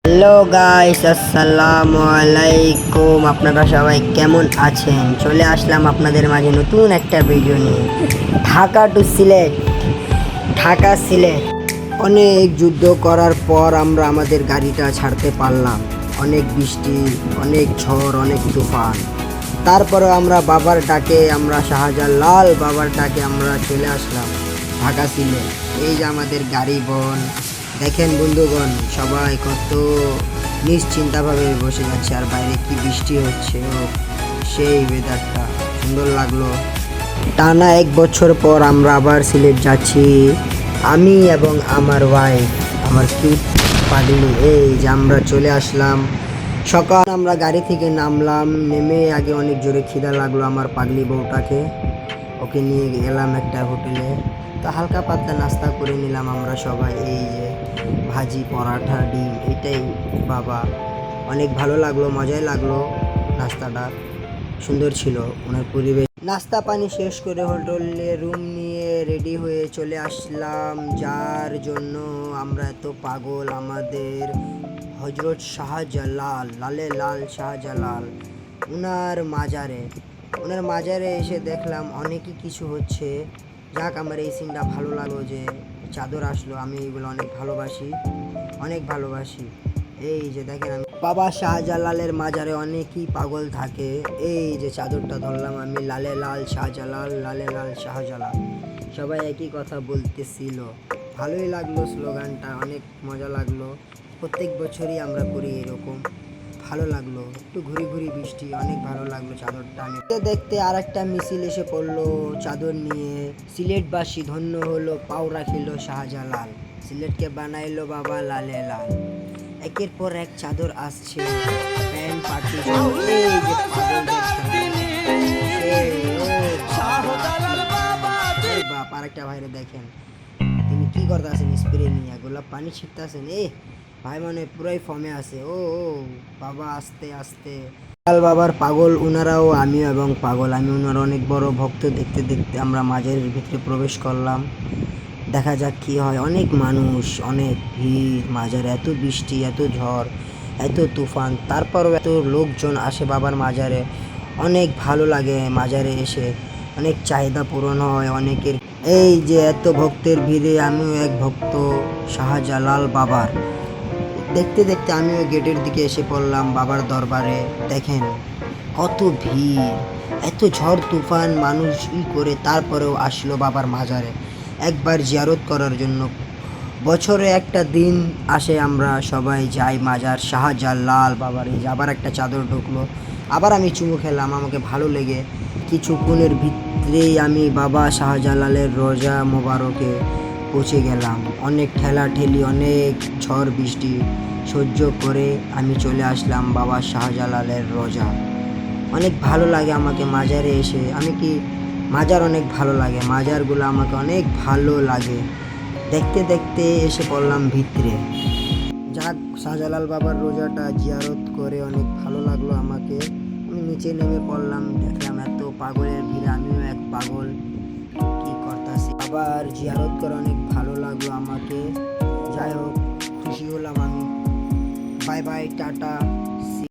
Hello guys, আসসালামু আলাইকুম। আপনারা সবাই কেমন আছেন? চলে আসলাম আপনাদের মাঝে নতুন একটা ভিডিও নিয়ে। ঢাকা টু সিলেট, ঢাকা সিলেট। অনেক যুদ্ধ করার পর আমরা আমাদের গাড়িটা ছাড়তে পারলাম। অনেক বৃষ্টি, অনেক ঝড়, অনেক তুফান, তারপরেও আমরা বাবার ডাকে, আমরা শাহজালাল বাবার ডাকে আমরা চলে আসলাম ঢাকা সিলেট। এই যে আমাদের গাড়ি বন, দেখেন বন্ধুগণ, সবাই কত নিশ্চিন্তাভাবে বসে যাচ্ছে, আর বাইরে কি বৃষ্টি হচ্ছে। সেই ওয়েদারটা সুন্দর লাগলো। টানা 1 বছর পর আমরা আবার সিলেট যাচ্ছি, আমি এবং আমার ওয়াইফ, আমার কিউট পাগলি। এই যে আমরা চলে আসলাম। সকাল আমরা গাড়ি থেকে নামলাম, নেমে আগে অনেক জোরে খিদা লাগলো আমার পাগলি বউটাকে, ওকে নিয়ে গেলাম একটা হোটেলে। তো হালকা পাতলা নাস্তা করে নিলাম আমরা সবাই। এই যে ভাজি, পরাঠা, ডিম, এটাই বাবা। অনেক ভালো লাগলো, মজাই লাগলো, নাস্তাটা সুন্দর ছিল, ওনার পরিবেশ। নাস্তা পানি শেষ করে হোটেলে রুম নিয়ে রেডি হয়ে চলে আসলাম, যার জন্য আমরা এত পাগল। আমাদের হজরত শাহজালাল, লালে লাল শাহজালাল, ওনার মাজারে এসে দেখলাম অনেকই কিছু হচ্ছে। যাক, আমার এই সিনটা ভালো লাগলো যে চাদর আসলো। আমি এইগুলো অনেক ভালোবাসি। এই যে দেখেন, আমি বাবা শাহজালালের মাজারে অনেকই পাগল থাকে। এই যে চাদরটা ধরলাম আমি, লালে লাল শাহজালাল, লালে লাল শাহজালাল। সবাই একই কথা বলতেছিল, ভালোই লাগলো স্লোগানটা, অনেক মজা লাগলো। প্রত্যেক বছরই আমরা করি এরকম, ভালো লাগলো। একটু ঘুরি ঘুরি বৃষ্টি, অনেক ভালো লাগলো চাদরটা। আমি দেখতে আর একটা মিছিল এসে পড়লো চাদর নিয়ে। সিলেটবাসী ধন্য হলো, পাও রাখিল শাহজালাল, সিলেটকে বানাইলো বাবা লালে লাল। একের পর এক চাদর আসছে, প্যান্ট পার্টি, এই যে পাগলদের বাপ। আর একটা ভাইরে দেখেন, তিনি কি করতেছেন, স্প্রে নিয়ে গোলাপ পানি ছিটতেছেন। ভাই মানে পুরাই ফর্মে আছে। ও বাবা, আস্তে আস্তে। বাবার পাগল উনারাও, আমিও এবং পাগল। আমি ওনার অনেক বড় ভক্ত। দেখতে দেখতে আমরা মাঝের ভিতরে প্রবেশ করলাম, দেখা যাক কি হয়। অনেক মানুষ, অনেক ভিড় মাজারে, এত বৃষ্টি, এত ঝড়, এত তুফান, তারপরও এত লোকজন আসে বাবার মাজারে। অনেক ভালো লাগে মাজারে এসে, অনেক চাহিদা পূরণ হয় অনেকের। এই যে এত ভক্তের ভিড়ে আমিও এক ভক্ত শাহজালাল বাবার। দেখতে দেখতে আমিও গেটের দিকে এসে পড়লাম বাবার দরবারে। দেখেন কত ভিড়, এত ঝড় তুফান মানুষ করে তারপরেও আসলো বাবার মাজারে একবার জিয়ারত করার জন্য। বছরে একটা দিন আসে, আমরা সবাই যাই মাজার শাহজালাল বাবার। এই যে আবার একটা চাদর ঢুকলো, আবার আমি চুমু খেলাম, আমাকে ভালো লেগে। কিছুক্ষণের ভিতরেই আমি বাবা শাহজালালের রোজা মোবারকে পৌঁছে গেলাম। অনেক ঠেলাঠেলি, অনেক ঝড় বৃষ্টি সহ্য করে আমি চলে আসলাম বাবা শাহজালালের রোজা। অনেক ভালো লাগে আমাকে মাজারে এসে। মাজার অনেক ভালো লাগে, মাজারগুলো আমাকে অনেক ভালো লাগে। দেখতে দেখতে এসে পড়লাম ভিতরে। যাক, শাহজালাল বাবার রোজাটা জিয়ারত করে অনেক ভালো লাগলো আমাকে। আমি নিচে নেমে পড়লাম, দেখলাম এত পাগলের ভিড়, আমিও এক পাগল, কি করতেছি। আবার জিয়ারত করে অনেক ভালো লাগলো আমাকে। যাই হোক, খুশি হলাম আমি। Bye bye, tata.